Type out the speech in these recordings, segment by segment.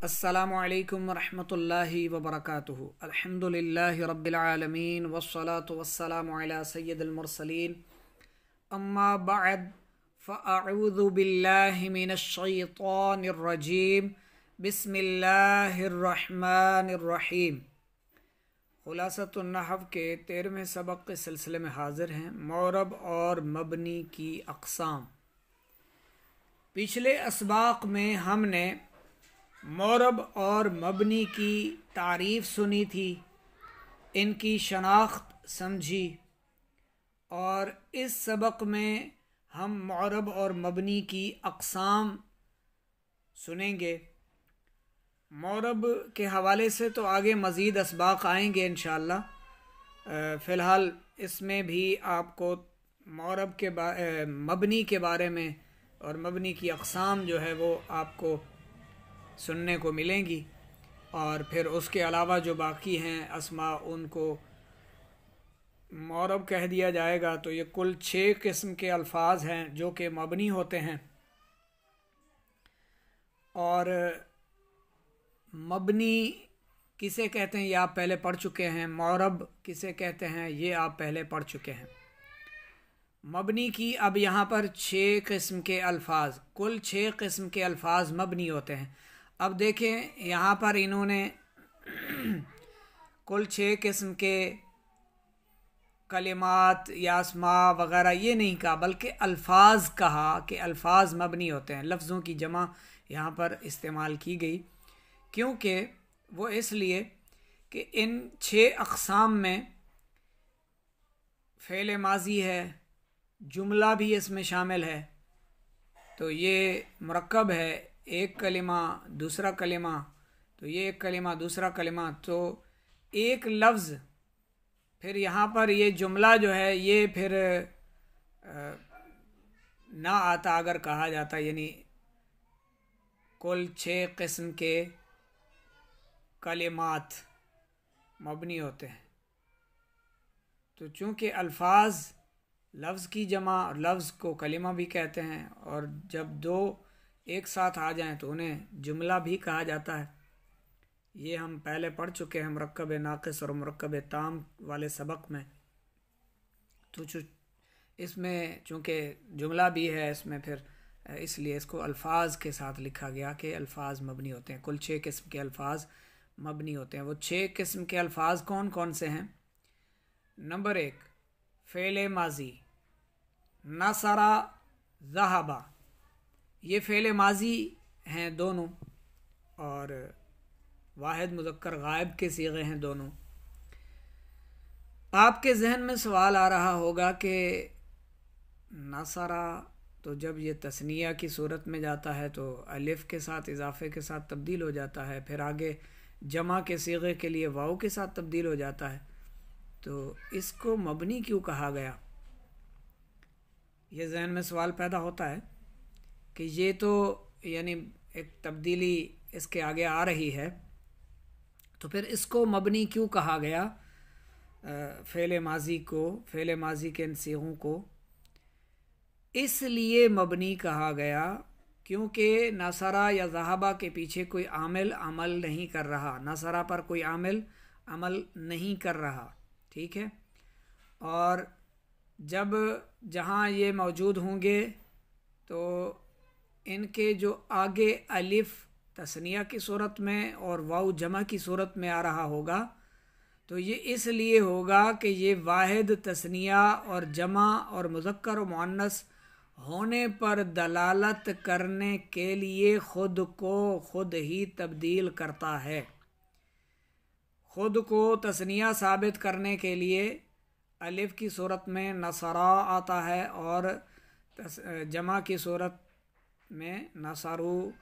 अस्सलामु अलैकुम वरहमतुल्लाहि वबरकातुहु। अल्हम्दुलिल्लाहि रब्बिल आलमीन वस्सलातु वस्सलामु अला सय्यिदिल मुरसलीन। अम्मा बअद फ़अऊज़ु बिल्लाहि मिनश शैतानिर रजीम। बिस्मिल्लाहिर रहमानिर रहीम। खुलासतुन नहव के 13वें सबक के सिलसिले में हाजिर हैं। मौरब और मबनी की अक़साम। पिछले असबाक में हमने मौरब और मबनी की तारीफ़ सुनी थी, इनकी शनाख्त समझी, और इस सबक में हम मौरब और मबनी की अक़साम सुनेंगे। मौरब के हवाले से तो आगे मज़ीद असबाक आएंगे इंशाअल्लाह। फ़िलहाल इसमें भी आपको मौरब के मबनी के बारे में और मबनी की अक़साम जो है वो आपको सुनने को मिलेंगी, और फिर उसके अलावा जो बाकी हैं अस्मा उनको मौरब कह दिया जाएगा। तो ये कुल 6 किस्म के अल्फाज हैं जो कि मबनी होते हैं, और मबनी किसे कहते हैं ये आप पहले पढ़ चुके हैं। मौरब किसे कहते हैं ये आप पहले पढ़ चुके हैं। मबनी की अब यहाँ पर 6 किस्म के अल्फाज, कुल 6 किस्म के अल्फाज मबनी होते हैं। अब देखें यहाँ पर इन्होंने कुल 6 किस्म के कलिमात या अस्मा वग़ैरह ये नहीं कहा, बल्कि अल्फाज कहा कि अल्फाज मबनी होते हैं। लफ्ज़ों की जमा यहाँ पर इस्तेमाल की गई, क्योंकि वो इसलिए कि इन 6 अक़साम में फ़ेल माज़ी है, जुमला भी इसमें शामिल है। तो ये मुरक्कब है, एक कलिमा दूसरा कलिमा, तो ये एक कलिमा दूसरा कलिमा, तो एक लफ्ज़। फिर यहाँ पर ये जुमला जो है ये फिर ना आता अगर कहा जाता, यानी कुल 6 किस्म के कलिमात मबनी होते हैं। तो चूँकि अल्फाज लफ्ज़ की जमा, और लफ्ज़ को कलिमा भी कहते हैं, और जब दो एक साथ आ जाएं तो उन्हें जुमला भी कहा जाता है। ये हम पहले पढ़ चुके हैं मुरक्कब नाक़िस और मुरक्कब ताम वाले सबक में। तो इसमें चूँकि जुमला भी है इसमें, फिर इसलिए इसको अल्फाज के साथ लिखा गया कि अल्फाज मबनी होते हैं। कुल 6 किस्म के अल्फाज मबनी होते हैं। वो 6 किस्म के अल्फाज कौन कौन से हैं? Number 1 fail माज़ी, नसरा ज़हबा। ये फ़ेल माज़ी हैं दोनों, और वाहिद मुज़क्कर गायब के सीगे हैं दोनों। आपके जहन में सवाल आ रहा होगा कि नसरा तो जब ये तस्निया की सूरत में जाता है तो अलिफ के साथ इजाफे के साथ तब्दील हो जाता है, फिर आगे जमा के सीगे के लिए वाव के साथ तब्दील हो जाता है, तो इसको मबनी क्यों कहा गया? ये जहन में सवाल पैदा होता है कि ये तो यानी एक तब्दीली इसके आगे आ रही है, तो फिर इसको मबनी क्यों कहा गया? फ़ेल माज़ी को, फ़ेल माज़ी के इन सीगों को इसलिए मबनी कहा गया क्योंकि नसरा या ज़हबा के पीछे कोई आमिल अमल नहीं कर रहा, नसरा पर कोई आमिल अमल नहीं कर रहा, ठीक है। और जब जहाँ ये मौजूद होंगे तो इनके जो आगे अलिफ तस्निया की सूरत में और वाव जमा की सूरत में आ रहा होगा, तो ये इसलिए होगा कि ये वाहिद तस्निया और जमा और मुज़क्कर और मुअन्नस होने पर दलालत करने के लिए ख़ुद को ख़ुद ही तब्दील करता है। ख़ुद को तस्निया साबित करने के लिए अलिफ की सूरत में नसरा आता है, और जमा की सूरत में नसरू,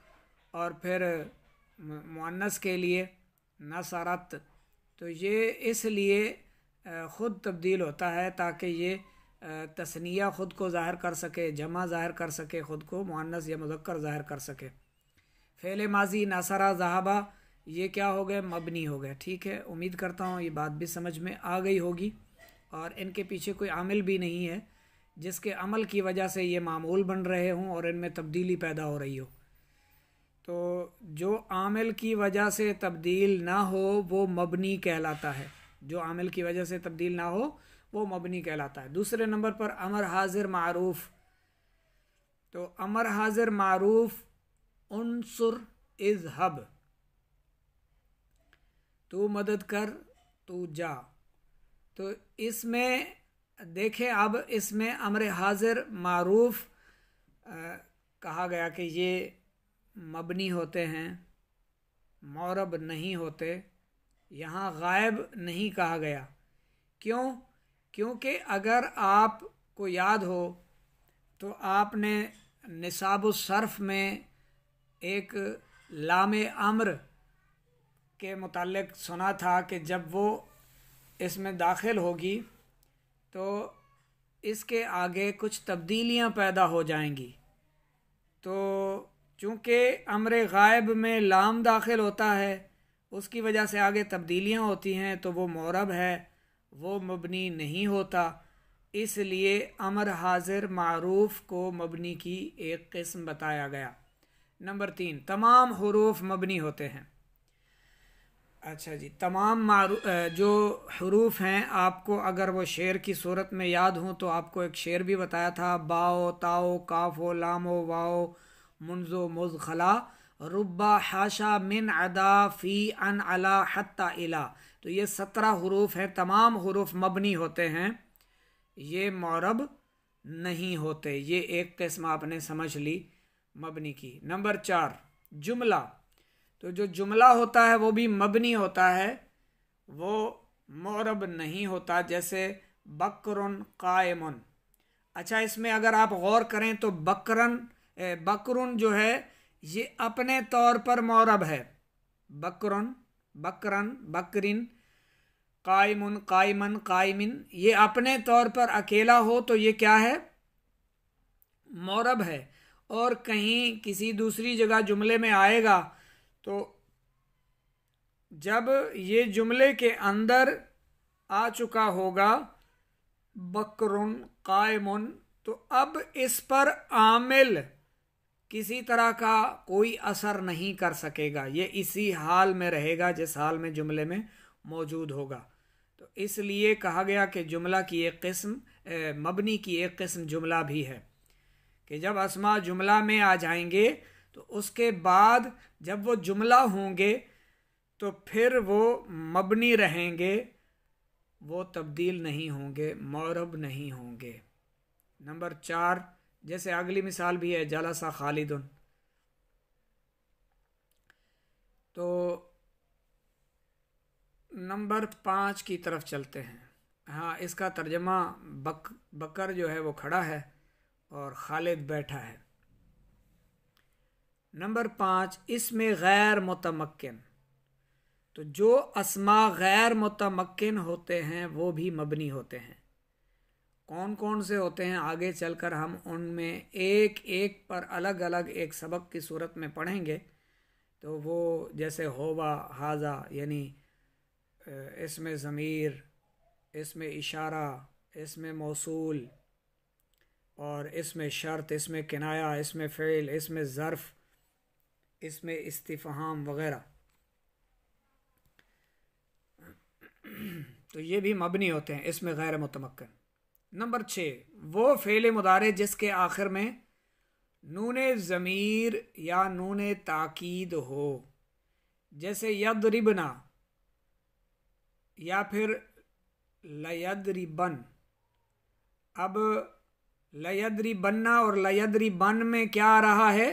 और फिर मुअन्नस के लिए नसरत। तो ये इसलिए ख़ुद तब्दील होता है ताकि ये तस्निया ख़ुद को ज़ाहिर कर सके, जमा ज़ाहिर कर सके, ख़ुद को मुअन्नस या मुज़क्कर ज़ाहिर कर सके। फ़ेल माज़ी नसरा ज़हबा ये क्या हो गए? मबनी हो गए, ठीक है। उम्मीद करता हूँ ये बात भी समझ में आ गई होगी, और इनके पीछे कोई आमिल भी नहीं है जिसके अमल की वजह से ये मामूल बन रहे हों और इनमें तब्दीली पैदा हो रही हो। तो जो आमिल की वजह से तब्दील ना हो वो मबनी कहलाता है। जो आमिल की वजह से तब्दील ना हो वो मबनी कहलाता है। दूसरे नंबर पर अमर हाजिर मारूफ। तो अमर हाजिर मारूफ उनसुर इज़हब, तू मदद कर, तू जा। तो इसमें देखें, अब इसमें अमर हाजिर मारूफ कहा गया कि ये मबनी होते हैं, मौरब नहीं होते। यहाँ गायब नहीं कहा गया। क्यों? क्योंकि अगर आपको याद हो तो आपने निसाब सर्फ में एक लाम अम्र के मुताल्लिक सुना था कि जब वो इसमें दाखिल होगी तो इसके आगे कुछ तब्दीलियां पैदा हो जाएंगी। तो चूँकि अम्र गायब में लाम दाखिल होता है, उसकी वजह से आगे तब्दीलियां होती हैं, तो वो मौरब है, वो मबनी नहीं होता। इसलिए अमर हाजिर मारूफ को मबनी की एक किस्म बताया गया। नंबर 3, तमाम हुरूफ मबनी होते हैं। अच्छा जी, तमाम जो हुरूफ हैं, आपको अगर वो शेर की सूरत में याद हो तो आपको एक शेर भी बताया था, बाओ ताओ काफो लामो वाओ मुंजो मुजखला रुब्बा हाशा मिन अदा फ़ी अन अला हत्ता इला। तो ये 17 हुरूफ हैं, तमाम हुरूफ मबनी होते हैं, ये मौरब नहीं होते। ये एक किस्म आपने समझ ली मबनी की। नंबर 4, जुमला। तो जो जुमला होता है वो भी मबनी होता है, वो मौरब नहीं होता। जैसे बकरुन कायमुन। अच्छा, इसमें अगर आप गौर करें तो बकरुन जो है ये अपने तौर पर मौरब है। बकरुन, बकरन, बकरिन, कायमुन, कायमन, कायमिन, ये अपने तौर पर अकेला हो तो ये क्या है? मौरब है। और कहीं किसी दूसरी जगह जुमले में आएगा तो जब ये जुमले के अंदर आ चुका होगा बकरुन कायमुन, तो अब इस पर आमिल किसी तरह का कोई असर नहीं कर सकेगा। ये इसी हाल में रहेगा जिस हाल में जुमले में मौजूद होगा। तो इसलिए कहा गया कि जुमला की एक किस्म, मबनी की एक किस्म जुमला भी है कि जब अस्मा जुमला में आ जाएंगे तो उसके बाद जब वो जुमला होंगे तो फिर वो मबनी रहेंगे, वो तब्दील नहीं होंगे, मौरब नहीं होंगे। नंबर 4, जैसे अगली मिसाल भी है, जलसा खालिदुन। तो नंबर 5 की तरफ चलते हैं। हाँ, इसका तर्जमा बकर जो है वो खड़ा है और खालिद बैठा है। नंबर 5, इसमें गैर मुतमक्किन। तो जो अस्मा गैर मुतमक्किन होते हैं वो भी मबनी होते हैं। कौन कौन से होते हैं आगे चलकर हम उनमें एक एक पर अलग अलग एक सबक की सूरत में पढ़ेंगे। तो वो जैसे होवा, हाजा, यानी इसमें ज़मीर, इसमें इशारा, इसमें मौसूल, और इसमें शर्त, इसमें किनाया, इसमें फ़ेल, इसमें ज़र्फ़, इसमें इस्तिफ़हाम वग़ैरह। तो ये भी मबनी होते हैं, इसमें गैर मुतमक्किन। नंबर 6, वो फ़ेल मुदारे जिसके आखिर में नूने ज़मीर या नूने ताकीद हो, जैसे यदरिबना या फिर लयदरिबन। अब लयदरिबन्ना और लयदरिबन में क्या आ रहा है?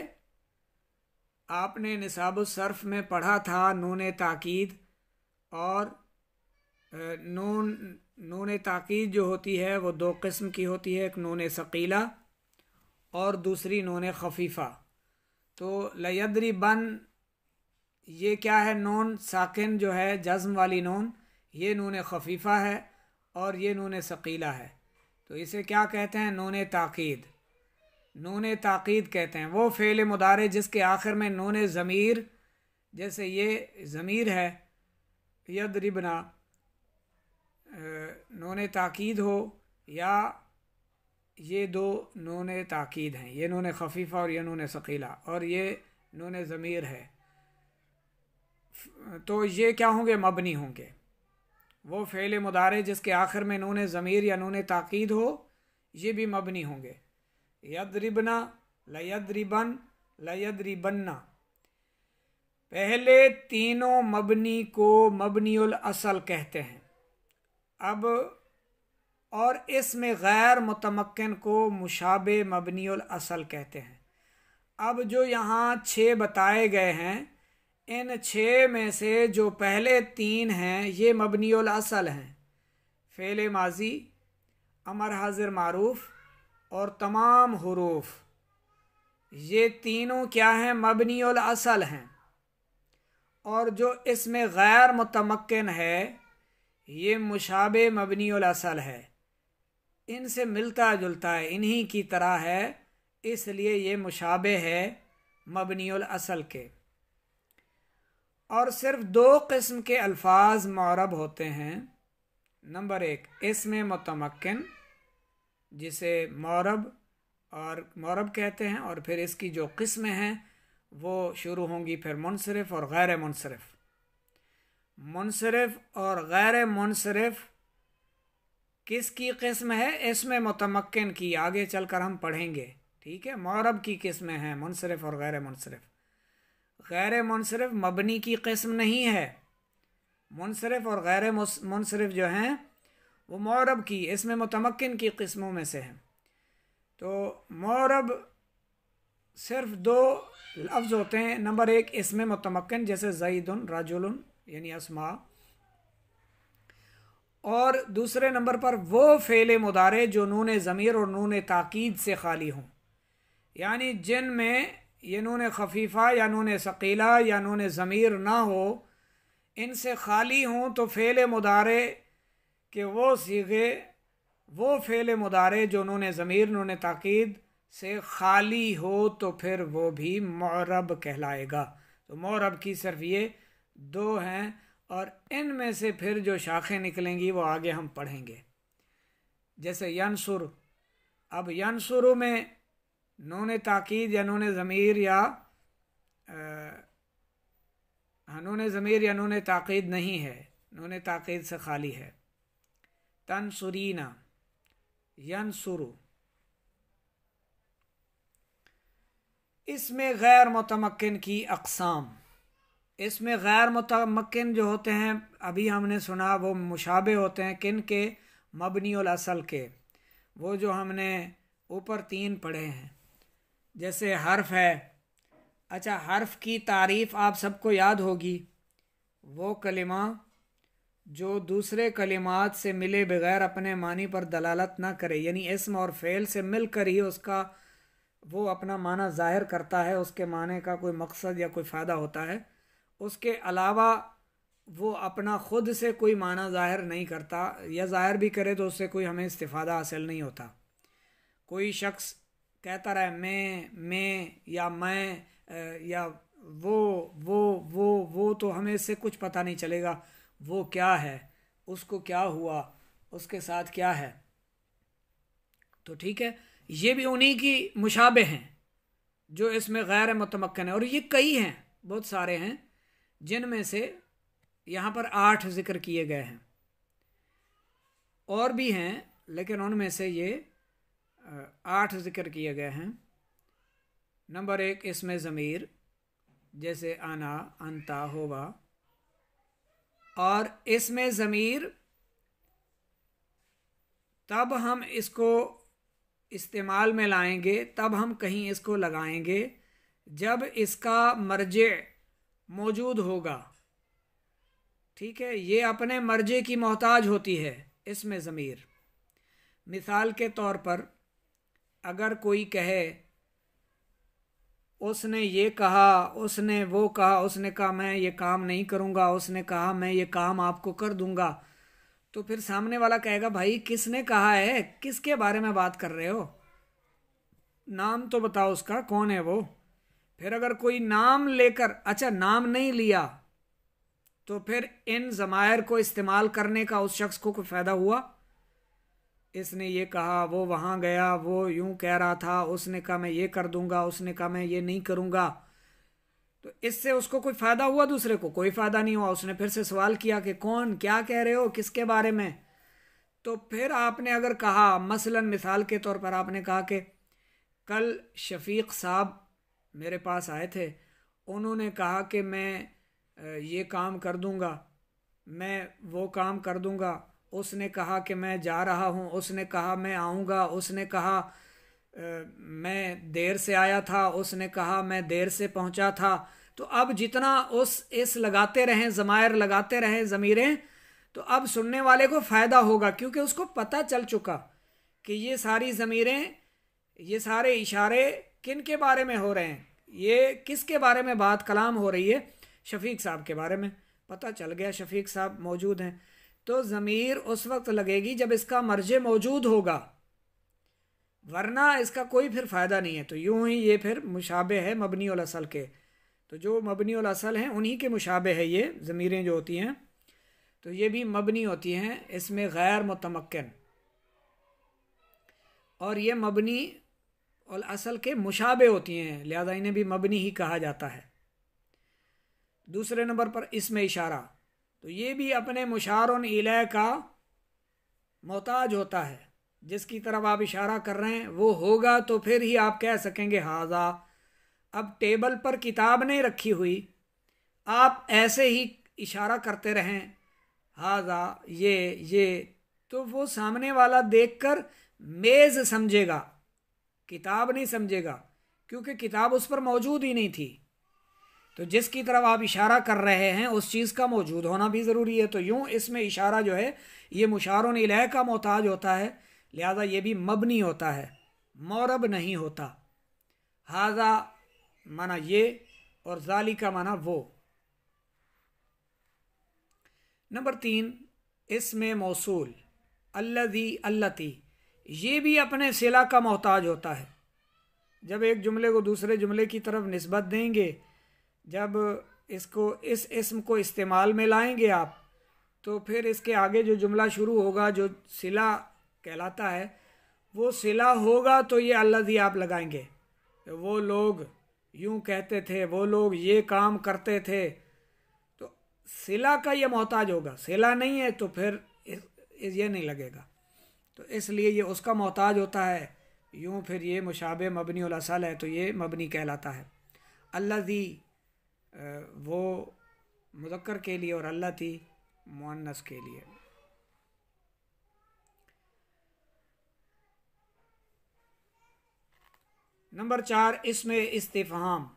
आपने निसाब सर्फ में पढ़ा था नूने ताकीद, और नून ताकीद जो होती है वो 2 किस्म की होती है, एक नून सकीला और दूसरी नून खफीफ़ा। तो लयदरिबन ये क्या है? नून साकिन जो है, जज़्म वाली नून, ये नून खफीफ़ा है और ये नून सकीला है। तो इसे क्या कहते हैं? नून ताकीद। नून ताकीद कहते हैं वो फ़ेल मुदारे जिसके आखिर में नून ज़मीर, जैसे ये ज़मीर है यदरिबना, नून ताकीद हो, या ये 2 नून ताकीद हैं, ये नून खफीफ़ा और ये नून सकीला, और ये नून ज़मीर है, तो ये क्या होंगे? मबनी होंगे। वो फ़ेल मुदारे जिसके आखिर में नून ज़मीर या नून ताकीद हो, ये भी मबनी होंगे। यदरिबना, लयदरिबन, लयदरिबन्ना, पहले तीनों मबनी को मबनीउल असल कहते हैं। अब और इसमें गैर मुतमक्किन को मुशाबे मबनीउल असल कहते हैं। अब जो यहाँ 6 बताए गए हैं, इन 6 में से जो पहले 3 हैं ये मबनीउल असल हैं। फ़ेल माजी, अमर हाजिर मारूफ और तमाम हुरूफ, ये तीनों क्या हैं? मबनीउल असल हैं। और जो इसमें गैर मुतमक्किन है ये मुशाबे मबनीउल असल है, इनसे मिलता जुलता है, इन्हीं की तरह है, इसलिए ये मुशाबे है मबनीउल असल के। और सिर्फ 2 किस्म के अल्फाज मौरब होते हैं। नंबर 1 इसमें मुतमक्किन, जिसे मौरब कहते हैं, और फिर इसकी जो किस्में हैं वो शुरू होंगी फिर मुनसरिफ और गैर मुनसरिफ। मुनसरिफ और गैर मुनसरिफ किसकी किस्म है? इसमें मुतमक्किन की, आगे चलकर हम पढ़ेंगे, ठीक है। मौरब की किस्में हैं मुनसरिफ और गैर मुनसरिफ। गैर मुनसरिफ मबनी की किस्म नहीं है। मुनसरिफ और गैर मुनसरिफ जो हैं वो मौरब की, इसमें मुतमक्किन की किस्मों में से हैं। तो मौरब सिर्फ 2 लफ्ज़ होते हैं। नंबर 1 इसमें मुतमक्किन, जैसे ज़ईदुन, रजुलुन यानी अस्मा। और दूसरे नंबर पर वो फ़ेल मुदारे जो नून ज़मीर और नून ताकीद से खाली हों, यानी जिनमें ये नून खफीफ़ा या नून सकीला या नून ज़मीर ना हो, इनसे खाली हों, तो फ़ेल मुदारे के वो सीगे, वो फ़ेल मुदारे जो नून ज़मीर नून ताकीद से खाली हो, तो फिर वो भी मौरब कहलाएगा। तो मौरब की सिर्फ ये 2 हैं, और इनमें से फिर जो शाखें निकलेंगी वो आगे हम पढ़ेंगे। जैसे यनसुर, अब यनसुर में नून ताकीद या नून ज़मीर या नून ज़मीर या नून ताकीद नहीं है, नून ताकीद से खाली है। तनसुरीना, यनसुरु, इसमें गैर मुतमक्किन की अक़साम। इसमें गैर मुतमक्किन जो होते हैं, अभी हमने सुना, वो मुशाबे होते हैं किन के? मबनीउल असल के। वो जो हमने ऊपर 3 पढ़े हैं, जैसे हर्फ है। अच्छा, हर्फ की तारीफ़ आप सबको याद होगी, वो कलिमा जो दूसरे कलिमात से मिले बगैर अपने मानी पर दलालत ना करे, यानी इस्म और फ़ेल से मिलकर ही उसका वो अपना माना ज़ाहिर करता है, उसके माने का कोई मकसद या कोई फ़ायदा होता है। उसके अलावा वो अपना ख़ुद से कोई माना ज़ाहिर नहीं करता, या ज़ाहिर भी करे तो उससे कोई हमें इस्तिफ़ादा हासिल नहीं होता। कोई शख्स कहता रहे मैं या मैं या वो, तो हमें इससे कुछ पता नहीं चलेगा वो क्या है, उसको क्या हुआ, उसके साथ क्या है। तो ठीक है, ये भी उन्हीं की मुशाबे हैं जो इसमें गैर मुतमक्किन है। और ये कई हैं, बहुत सारे हैं, जिनमें से यहाँ पर 8 जिक्र किए गए हैं। और भी हैं, लेकिन उनमें से ये 8 जिक्र किए गए हैं। नंबर 1 इसमें ज़मीर, जैसे आना, अंता, होवा। और इसमें ज़मीर तब हम इसको इस्तेमाल में लाएंगे, तब हम कहीं इसको लगाएंगे जब इसका मर्जे मौजूद होगा। ठीक है, ये अपने मर्जे की मोहताज होती है इसमें ज़मीर। मिसाल के तौर पर अगर कोई कहे उसने ये कहा, उसने वो कहा, उसने कहा मैं ये काम नहीं करूँगा, उसने कहा मैं ये काम आपको कर दूँगा, तो फिर सामने वाला कहेगा भाई किसने कहा है, किसके बारे में बात कर रहे हो, नाम तो बताओ उसका, कौन है वो। फिर अगर कोई नाम लेकर, अच्छा नाम नहीं लिया, तो फिर इन ज़मायर को इस्तेमाल करने का उस शख्स को कोई फ़ायदा हुआ? इसने ये कहा, वो वहाँ गया, वो यूं कह रहा था, उसने कहा मैं ये कर दूंगा, उसने कहा मैं ये नहीं करूँगा। तो इससे उसको कोई फ़ायदा हुआ? दूसरे को कोई फ़ायदा नहीं हुआ। उसने फिर से सवाल किया कि कौन, क्या कह रहे हो, किसके बारे में? तो फिर आपने अगर कहा, मसलन मिसाल के तौर पर आपने कहा कि कल शफीक साहब मेरे पास आए थे, उन्होंने कहा कि मैं ये काम कर दूंगा, मैं वो काम कर दूंगा, उसने कहा कि मैं जा रहा हूँ, उसने कहा मैं आऊँगा, उसने कहा मैं देर से आया था, उसने कहा मैं देर से पहुँचा था। तो अब जितना उस इस लगाते रहें, ज़मायर लगाते रहें, ज़मीरें, तो अब सुनने वाले को फ़ायदा होगा, क्योंकि उसको पता चल चुका कि ये सारी ज़मीरें, ये सारे इशारे किन के बारे में हो रहे हैं, ये किसके बारे में बात कलाम हो रही है, शफीक साहब के बारे में। पता चल गया शफीक साहब मौजूद हैं। तो ज़मीर उस वक्त लगेगी जब इसका मर्जे मौजूद होगा, वरना इसका कोई फिर फ़ायदा नहीं है। तो यूं ही ये फिर मुशाबे है मबनी उल असल के। तो जो मबनी उल असल हैं उन्हीं के मुशाबे है ये ज़मीरें जो होती हैं, तो ये भी मबनी होती हैं, इसमें गैर मुतमक्किन, और ये मबनी और असल के मुशाबे होती हैं, लिहाजा इन्हें भी मबनी ही कहा जाता है। दूसरे नंबर पर इसमें इशारा, तो ये भी अपने मुशारुन इलैह का मोहताज होता है। जिसकी तरफ आप इशारा कर रहे हैं वो होगा तो फिर ही आप कह सकेंगे हाजा। अब टेबल पर किताब नहीं रखी हुई, आप ऐसे ही इशारा करते रहें हाजा, ये, तो वो सामने वाला देखकर मेज़ समझेगा, किताब नहीं समझेगा, क्योंकि किताब उस पर मौजूद ही नहीं थी। तो जिसकी तरफ आप इशारा कर रहे हैं उस चीज़ का मौजूद होना भी ज़रूरी है। तो यूं इसमें इशारा जो है ये मुशारुन इलैह का मोहताज होता है, लिहाजा ये भी मबनी होता है, मौरब नहीं होता। हाजा माना ये और जाली का माना वो। नंबर 3 इसमें मौसूल, अल्लज़ी अल्लती, ये भी अपने सिला का मोहताज होता है। जब एक जुमले को दूसरे जुमले की तरफ निस्बत देंगे, जब इसको इस इस्म को इस्तेमाल में लाएंगे आप, तो फिर इसके आगे जो जुमला शुरू होगा जो सिला कहलाता है वो सिला होगा, तो ये अल्लज़ी आप लगाएंगे। वो लोग यूं कहते थे, वो लोग ये काम करते थे, तो सिला का ये मोहताज होगा। सिला नहीं है तो फिर ये नहीं लगेगा, तो इसलिए ये उसका मोहताज होता है। यूं फिर ये मुशाबे मबनी उल असल है तो ये मबनी कहलाता है। अल्लज़ी वो मुज़क्कर के लिए और अल्लती मुअन्नस के लिए। नंबर 4 इसमें इस्तिफ़हाम,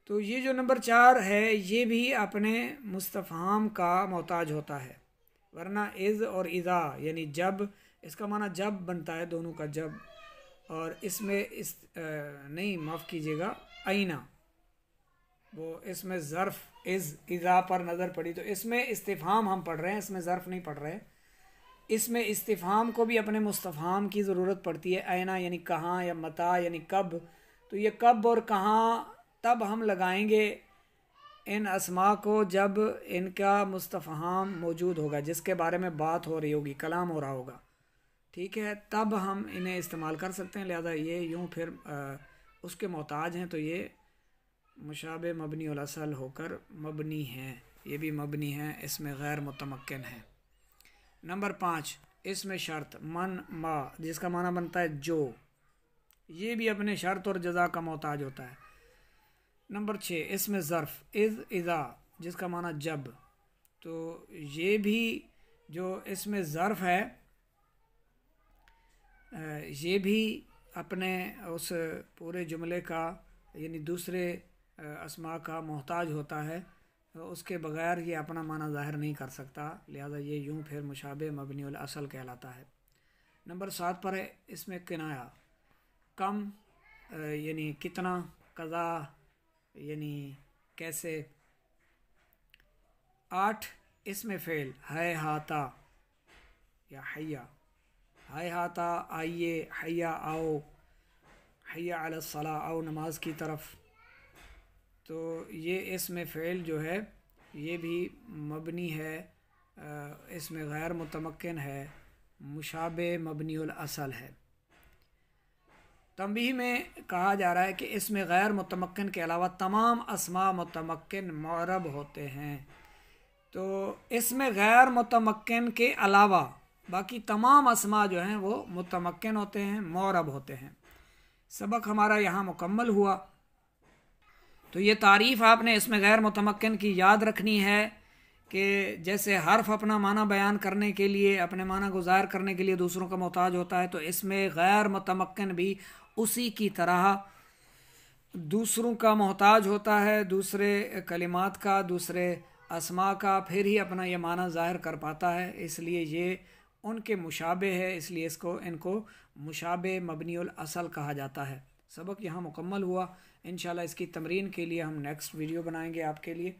तो ये जो नंबर 4 है ये भी अपने मुस्तफ़हाम का मोहताज होता है, वरना इज़ और इज़ा यानी जब, इसका माना जब बनता है, दोनों का जब। और इसमें इस नहीं माफ़ कीजिएगा, आईना, वो इसमें ज़र्फ़ इज़ इज़ा पर नज़र पड़ी, तो इसमें इस्तिफ़हाम हम पढ़ रहे हैं, इसमें ज़र्फ़ नहीं पढ़ रहे। इसमें इस्तिफ़हाम को भी अपने मुस्तफ़हाम की ज़रूरत पड़ती है। आयना यानी कहाँ, या मता यानी कब, तो ये कब और कहाँ तब हम लगाएंगे इन अस्मा को जब इनका मुस्तफ़हाम मौजूद होगा, जिसके बारे में बात हो रही होगी, कलाम हो रहा होगा, ठीक है, तब हम इन्हें इस्तेमाल कर सकते हैं। लिहाजा ये यूँ फिर उसके मोहताज हैं, तो ये मुशाबे मबनी उल असल होकर मबनी हैं, ये भी मबनी हैं, इसमें गैर मुतमक्किन है। नंबर 5 इसमें शर्त, मन मा, जिसका माना बनता है जो, ये भी अपने शर्त और जज़ा का मोहताज होता है। नंबर 6 इसमें ज़र्फ़ इज़ इज़ा, जिसका माना जब, तो ये भी जो इसमें ज़र्फ़ है ये भी अपने उस पूरे जुमले का यानी दूसरे अस्मा का मोहताज होता है, तो उसके बग़ैर ये अपना माना ज़ाहिर नहीं कर सकता। लिहाजा ये यूं फिर मुशाबे मबनी उल असल कहलाता है। नंबर 7 पर है इसमें किनाया, कम यानी कितना, कज़ा यानी कैसे। 8 इसमें फ़ेल, है हाता या हैया, है हाता आइए, हैया आओ, हैया अला सलाह आओ नमाज की तरफ। तो ये इसमें फ़ेल जो है ये भी मबनी है, इसमें गैर मुतमक्किन है, मुशाबे मबनी उल असल है। तंबीह में कहा जा रहा है कि इसमें गैर मुतमक्किन के अलावा तमाम अस्मा मुतमक्किन मुअरब होते हैं। तो इसमें गैर मुतमक्किन के अलावा बाकी तमाम अस्मा जो हैं वो मुतमक्किन होते हैं, मुअरब होते हैं। सबक हमारा यहाँ मुकम्मल हुआ। तो ये तारीफ़ आपने इसमें गैर मुतमक्किन की याद रखनी है कि जैसे हर्फ अपना माना बयान करने के लिए, अपने माना को ज़ाहिर करने के लिए दूसरों का मोहताज होता है, तो इसमें गैर मुतमक्किन भी उसी की तरह दूसरों का मोहताज होता है, दूसरे कलिमात का, दूसरे अस्मा का, फिर ही अपना ये माना ज़ाहिर कर पाता है। इसलिए ये उनके मुशाबे है, इसलिए इनको मुशाबे मबनीउल असल कहा जाता है। सबक यहाँ मुकम्मल हुआ। इंशाल्लाह इसकी तमरीन के लिए हम नेक्स्ट वीडियो बनाएंगे आपके लिए।